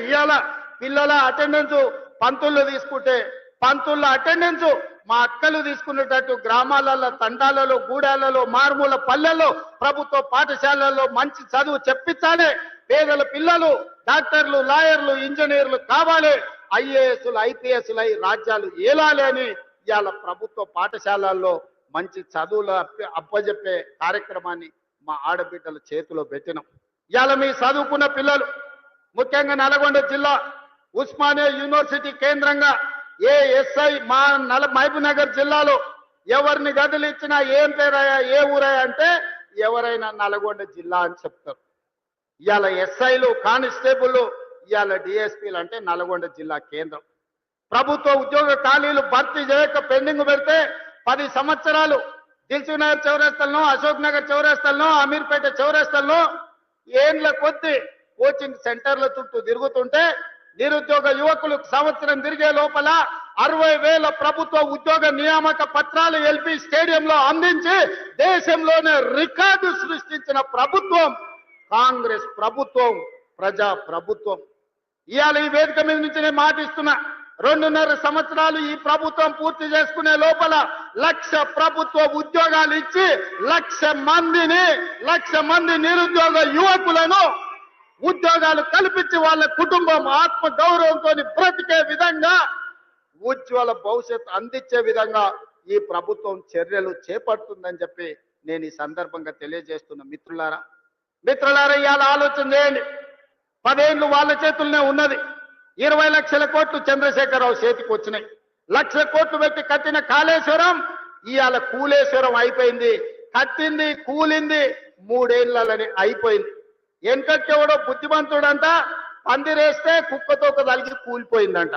ఇవాళ పిల్లల అటెండెన్స్ పంతులు తీసుకుంటే పంతుల అటెండెన్స్ మా అక్కలు తీసుకునేటట్టు గ్రామాలలో తండాలలో గూడాలలో మారుమూల పల్లెల్లో ప్రభుత్వ పాఠశాలల్లో మంచి చదువు చెప్పించాలి. పేదల పిల్లలు డాక్టర్లు లాయర్లు ఇంజనీర్లు కావాలి. ఐఏఎస్లు ఐపీఎస్లు అయి రాజ్యాలు ఏలాలి అని ఇవాళ ప్రభుత్వ పాఠశాలల్లో మంచి చదువులు అప్పజెప్పే కార్యక్రమాన్ని మా ఆడబిడ్డల చేతిలో పెట్టినాం. ఇవాళ మీ చదువుకున్న పిల్లలు ముఖ్యంగా నల్గొండ జిల్లా ఉస్మానియా యూనివర్సిటీ కేంద్రంగా ఏ ఎస్ఐ మా మహబూబ్ నగర్ జిల్లాలో ఎవరిని గదులు ఇచ్చినా ఏం పేరయ్యా ఏ ఊరయ్యా అంటే ఎవరైనా నల్గొండ జిల్లా అని చెప్తారు. ఇవాళ ఎస్ఐలు కానిస్టేబుల్ ఇవాళ డిఎస్పీలు అంటే నల్గొండ జిల్లా కేంద్రం. ప్రభుత్వ ఉద్యోగ ఖాళీలు భర్తీ చేయక పెండింగ్ పెడితే 10 సంవత్సరాలు దిల్సుఖ్ నగర్ చౌరస్తాల్లో అశోక్ నగర్ చౌరస్తాల్లో అమీర్పేట చౌరస్తాల్లో ఏండ్ల కొద్ది కోచింగ్ సెంటర్ల చుట్టూ తిరుగుతుంటే నిరుద్యోగ యువకులు సంవత్సరం తిరిగే లోపల 60,000 ప్రభుత్వ ఉద్యోగ నియామక పత్రాలు ఎల్పి స్టేడియంలో అందించి దేశంలోనే రికార్డు సృష్టించిన ప్రభుత్వం కాంగ్రెస్ ప్రభుత్వం, ప్రజా ప్రభుత్వం. ఇవాళ ఈ వేదిక మీద నుంచి నేను మాటిస్తున్నా, 2.5 సంవత్సరాలు ఈ ప్రభుత్వం పూర్తి చేసుకునే లోపల 1,00,000 ప్రభుత్వ ఉద్యోగాలు ఇచ్చి 1,00,000 మంది నిరుద్యోగ యువకులను ఉద్యోగాలు కల్పించి వాళ్ళ కుటుంబం ఆత్మ గౌరవంతో బ్రతికే విధంగా ఉజ్వల భవిష్యత్తు అందించే విధంగా ఈ ప్రభుత్వం చర్యలు చేపడుతుందని చెప్పి నేను ఈ సందర్భంగా తెలియజేస్తున్న మిత్రులారా ఇవాళ ఆలోచన చేయండి. 10 ఏళ్ళు వాళ్ళ చేతుల్లోనే ఉన్నది. 20 లక్షల కోట్లు చంద్రశేఖరరావు చేతికి వచ్చినాయి. 1,00,000 కోట్లు పెట్టి కట్టిన కాళేశ్వరం ఇవాళ కూలేశ్వరం అయిపోయింది. కట్టింది కూలింది 3 ఏళ్ళని అయిపోయింది. వెనకట్టెవడో బుద్ధిమంతుడంట పందిరేస్తే కుక్కతో తలిగి కూలిపోయిందంట.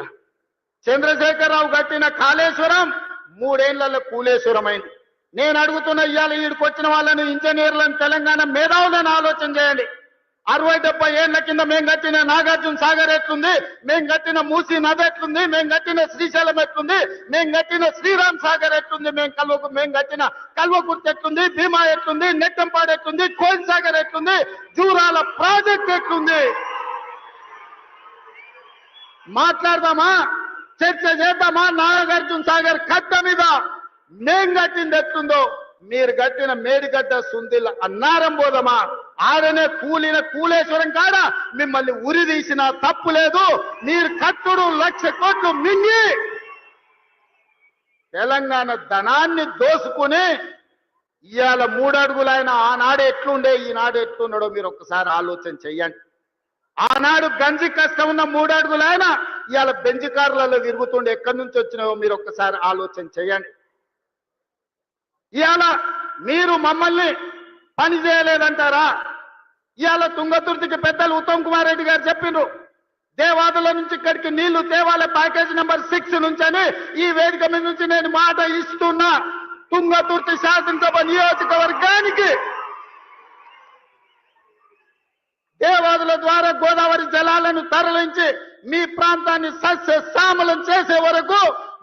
చంద్రశేఖరరావు కట్టిన కాళేశ్వరం 3 ఏళ్లలో కూలేశ్వరం అయింది. నేను అడుగుతున్న ఇవాళ ఈడికి వచ్చిన వాళ్ళని ఇంజనీర్లను తెలంగాణ మేధావులను ఆలోచన చేయండి. 60-70 ఏళ్ల కింద మేము కట్టిన నాగార్జున సాగర్ ఎట్లుంది, మేము కట్టిన మూసీ నది ఎట్లుంది, మేము కట్టిన శ్రీశైలం ఎట్లుంది, మేము కట్టిన శ్రీరామ్ సాగర్ ఎట్లుంది, మేము కట్టిన కల్వకుర్తి ఎట్లుంది, భీమా ఎట్లుంది, నెట్టంపాడు ఎట్లుంది, కోయిల్ సాగర్ ఎట్లుంది, జూరాల ప్రాజెక్ట్ ఎట్లుంది. మాట్లాడదామా, చర్చ చేద్దామా? నాగార్జున సాగర్ కట్ట మీద మేం కట్టింది ఎట్లుందో మీరు కట్టిన మేడిగడ్డ సుందిల్ అన్నారం పోదమా? ఆడనే కూలిన కూలేశ్వరం కాడ మిమ్మల్ని ఉరి తీసిన తప్పు లేదు. మీరు కట్టుడు 1,00,000 కోట్లు మింగి తెలంగాణ ధనాన్ని దోసుకుని ఇవాళ 3 అడుగులైన ఆనాడు ఎట్లుండే ఈనాడు ఎట్లున్నాడో మీరు ఒక్కసారి ఆలోచన చెయ్యండి. ఆనాడు గంజి కష్టం ఉన్న 3 అడుగులైన ఇవాళ బెంజ్ కార్లలో తిరుగుతుండే ఎక్కడి నుంచి వచ్చినావో మీరు ఒక్కసారి ఆలోచన చెయ్యండి. ఇవాళ మీరు మమ్మల్ని పని చేయలేదంటారా? ఇవాళ తుంగతుర్తికి పెద్దలు ఉత్తమ్ కుమార్ రెడ్డి గారు చెప్పిండ్రు, దేవాదుల నుంచి ఇక్కడికి నీళ్లు తేవాలే ప్యాకేజ్ నెంబర్ 6 నుంచి అని ఈ వేదిక మీద నుంచి నేను మాట ఇస్తున్నా. తుంగతుర్తి శాసనసభ నియోజకవర్గానికి దేవాదుల ద్వారా గోదావరి జలాలను తరలించి మీ ప్రాంతాన్ని సస్యశ్యామలం చేసే వరకు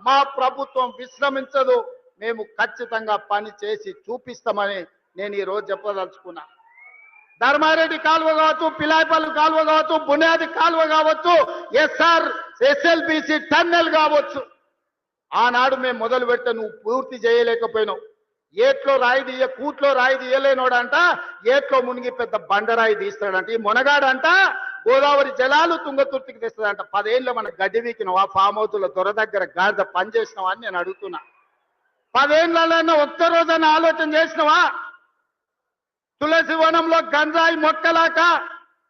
మా ప్రభుత్వం విశ్రమించదు. మేము ఖచ్చితంగా పని చేసి చూపిస్తామని నేను ఈ రోజు చెప్పదలుచుకున్నా. ధర్మారెడ్డి కాలువ కావచ్చు, పిలాయిపల్లి కాలువ కావచ్చు, బునియాది కాలువ కావచ్చు, ఎస్ఎల్బిసి టన్నెల్ కావచ్చు, ఆనాడు మేము మొదలు పెడితే నువ్వు పూర్తి చేయలేకపోయినావు. ఏట్లో రాయి తీయ కూట్లో రాయి తీయలేనోడంట ఏట్లో మునిగి పెద్ద బండరాయి తీస్తాడంట. ఈ మునగాడంట గోదావరి జలాలు తుంగతుర్తికి తెస్తాడంట. 10 ఏళ్ళు మన గడ్డి వీకినవా? ఫామ్ హౌస్ల దొర దగ్గర గాడిద పని చేసినావా అని నేను అడుగుతున్నా. 10 ఏళ్ళలో ఒక్క రోజున ఆలోచన చేసినవా? తులసి వనంలో గంజాయి మొక్కలాక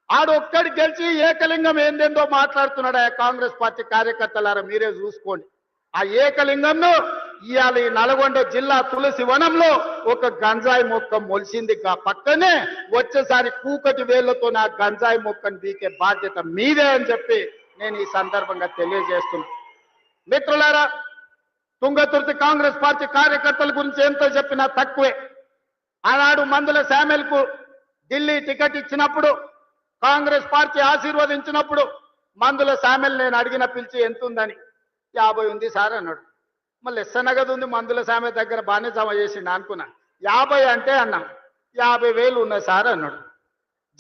ఆడొక్కడి గెలిచి ఏకలింగం ఏందేందో మాట్లాడుతున్నాడు. ఆ కాంగ్రెస్ పార్టీ కార్యకర్తలారా మీరే చూసుకోండి. ఆ ఏకలింగంను ఇవాళ ఈ నల్గొండ జిల్లా తులసి వనంలో ఒక గంజాయి మొక్క మొలిసింది. పక్కనే వచ్చేసారి కూకటి వేళ్లతో నా గంజాయి మొక్కను బీకే బాధ్యత మీదే అని చెప్పి నేను ఈ సందర్భంగా తెలియజేస్తున్నా. మిత్రులారా, తుంగతుర్తి కాంగ్రెస్ పార్టీ కార్యకర్తల గురించి ఎంతో చెప్పినా తక్కువే. ఆనాడు మందుల శామ్యుల్కు ఢిల్లీ టికెట్ ఇచ్చినప్పుడు కాంగ్రెస్ పార్టీ ఆశీర్వదించినప్పుడు మందుల శామ్యుల్ నేను అడిగిన పిలిచి ఎంత ఉందని 50 ఉంది సార్ అన్నాడు. మళ్ళీ ఎస్సనగదు ఉంది మందుల శామ్యుల్ దగ్గర బాగానే జమ చేసిండు అనుకున్నా. 50 అంటే అన్నా 50,000 ఉన్నాయి సార్ అన్నాడు.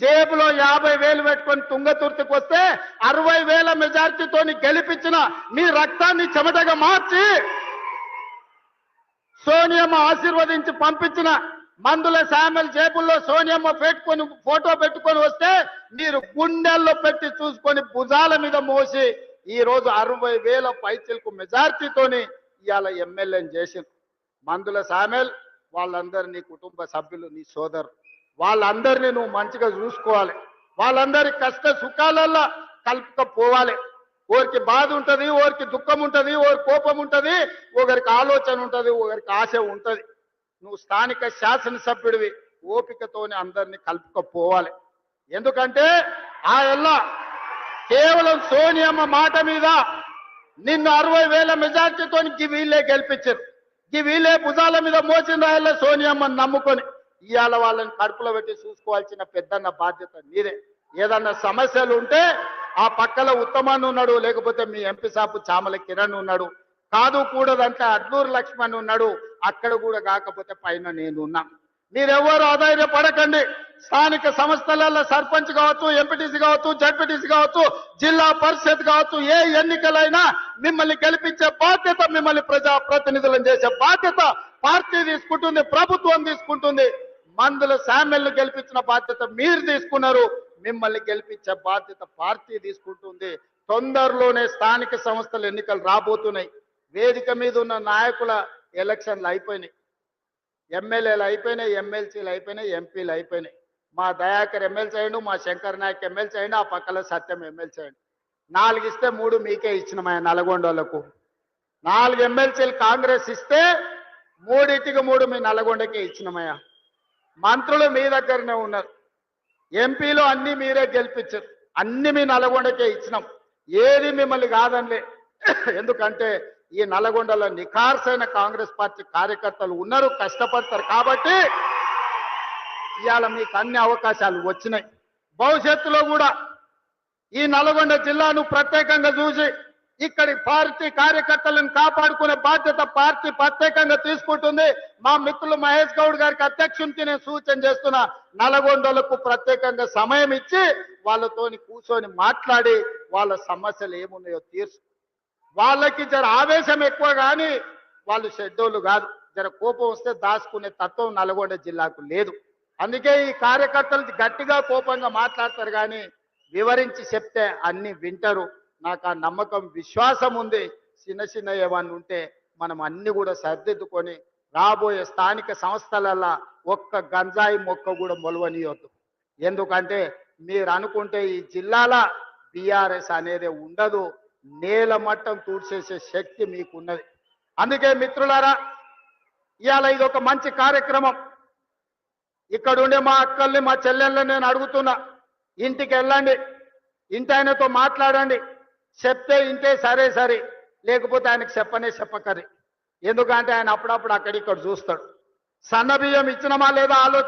జేబులో 50,000 పెట్టుకొని తుంగతుర్తికి వస్తే 60,000 మెజార్టీతోని గెలిపించిన మీ రక్తాన్ని చెమటగా మార్చి సోనియమ్మ ఆశీర్వదించి పంపించిన మందుల శామ్యుల్ జేబుల్లో సోనియమ్మ పెట్టుకొని ఫోటో పెట్టుకొని వస్తే మీరు గుండెల్లో పెట్టి చూసుకొని భుజాల మీద మోసి ఈ రోజు 60,000 పైచిలకు మెజార్టీతోని ఇవాళ ఎమ్మెల్యేని చేసింది. మందుల శామ్యుల్ వాళ్ళందరినీ కుటుంబ సభ్యులు నీ సోదరు వాళ్ళందరినీ నువ్వు మంచిగా చూసుకోవాలి. వాళ్ళందరి కష్ట సుఖాలల్లో కలుపుకపోవాలి. ఓరికి బాధ ఉంటది, ఓరికి దుఃఖం ఉంటది, ఓరి కోపం ఉంటది, ఒకరికి ఆలోచన ఉంటది, ఒకరికి ఆశ ఉంటది. నువ్వు స్థానిక శాసనసభ్యుడివి, ఓపికతోనే అందరినీ కలుపుకపోవాలి. ఎందుకంటే ఆ ఎల్లా కేవలం సోనియమ్మ మాట మీద నిన్ను 60,000 మెజార్టీతో వీళ్ళే గెలిపించారు. వీళ్ళే భుజాల మీద మోసిన రాయల్ల సోనియమ్మని నమ్ముకొని ఇవాళ వాళ్ళని కడుపులో పెట్టి చూసుకోవాల్సిన పెద్దన్న బాధ్యత నీదే. ఏదన్నా సమస్యలు ఉంటే ఆ పక్కల ఉత్తమాన్ని ఉన్నాడు, లేకపోతే మీ ఎంపీ సాపు చామల కిరణ్ ఉన్నాడు, కాదు కూడదంటే అడ్లూరు లక్ష్మణ్ ఉన్నాడు, అక్కడ కూడా కాకపోతే పైన నేనున్నా. మీరెవరు ఆధైర్యపడకండి. స్థానిక సంస్థలలో సర్పంచ్ కావచ్చు, ఎంపీటీసీ కావచ్చు, జడ్పీటీసీ కావచ్చు, జిల్లా పరిషత్ కావచ్చు, ఏ ఎన్నికలైనా మిమ్మల్ని గెలిపించే బాధ్యత, మిమ్మల్ని ప్రజా ప్రతినిధులను చేసే బాధ్యత పార్టీ తీసుకుంటుంది, ప్రభుత్వం తీసుకుంటుంది. మందుల శామ్యుల్ని గెలిపించిన బాధ్యత మీరు తీసుకున్నారు, మిమ్మల్ని గెలిపించే బాధ్యత పార్టీ తీసుకుంటుంది. తొందరలోనే స్థానిక సంస్థల ఎన్నికలు రాబోతున్నాయి. వేదిక మీద ఉన్న నాయకుల ఎలక్షన్లు అయిపోయినాయి, ఎమ్మెల్యేలు అయిపోయినాయి, ఎమ్మెల్సీలు అయిపోయినాయి, ఎంపీలు అయిపోయినాయి. మా దయాకర్ ఎమ్మెల్సీ అయ్యండు, మా శంకర్ నాయక్ ఎమ్మెల్సీ అయ్యండు, ఆ పక్కల సత్యం ఎమ్మెల్సీ అయ్యండు. 4 ఇస్తే 3 మీకే ఇచ్చినమయ్య. నల్గొండలకు 4 ఎమ్మెల్సీలు కాంగ్రెస్ ఇస్తే 3 మీ నల్గొండకే ఇచ్చినమయ్య. మంత్రులు మీ దగ్గరనే ఉన్నారు, ఎంపీలు అన్ని మీరే గెలిపించారు, అన్ని మీ నల్గొండకే ఇచ్చినాం. ఏది మిమ్మల్ని కాదండి. ఎందుకంటే ఈ నల్గొండలో నిఖార్సైన కాంగ్రెస్ పార్టీ కార్యకర్తలు ఉన్నారు, కష్టపడతారు. కాబట్టి ఇవాళ మీకు అన్ని అవకాశాలు వచ్చినాయి. భవిష్యత్తులో కూడా ఈ నల్గొండ జిల్లాను ప్రత్యేకంగా చూసి ఇక్కడి పార్టీ కార్యకర్తలను కాపాడుకునే బాధ్యత పార్టీ ప్రత్యేకంగా తీసుకుంటుంది. మా మిత్రులు మహేష్ గౌడ్ గారికి అధ్యక్షునికి నేను సూచన చేస్తున్నా, నల్గొండలకు ప్రత్యేకంగా సమయం ఇచ్చి వాళ్ళతోని కూర్చొని మాట్లాడి వాళ్ళ సమస్యలు ఏమున్నాయో తీర్చు. వాళ్ళకి జర ఆవేశం ఎక్కువ కానీ వాళ్ళు షెడ్యూల్ కాదు. జర కోపం వస్తే దాచుకునే తత్వం నల్గొండ జిల్లాకు లేదు. అందుకే ఈ కార్యకర్తలు గట్టిగా కోపంగా మాట్లాడతారు కానీ వివరించి చెప్తే అన్ని వింటారు. నాకు ఆ నమ్మకం విశ్వాసం ఉంది. చిన్న ఏమన్నా ఉంటే మనం అన్ని కూడా సర్దిద్దుకొని రాబోయే స్థానిక సంస్థలల్లో ఒక్క గంజాయి మొక్క కూడా మొలవనియొద్దు. ఎందుకంటే మీరు అనుకుంటే ఈ జిల్లాల బీఆర్ఎస్ అనేది ఉండదు, నేల మట్టం తూడ్చేసే శక్తి మీకున్నది. అందుకే మిత్రులారా ఇవాళ ఇది ఒక మంచి కార్యక్రమం. ఇక్కడ ఉండే మా అక్కల్ని మా చెల్లెళ్ళని నేను అడుగుతున్నా, ఇంటికి వెళ్ళండి, ఇంటి ఆయనతో మాట్లాడండి. చెప్తే ఇంటే సరే సరే, లేకపోతే ఆయనకు చెప్పకరి. ఎందుకంటే ఆయన అప్పుడప్పుడు అక్కడిక్కడ చూస్తాడు. సన్న బియ్యం ఇచ్చినమా లేదా ఆలోచన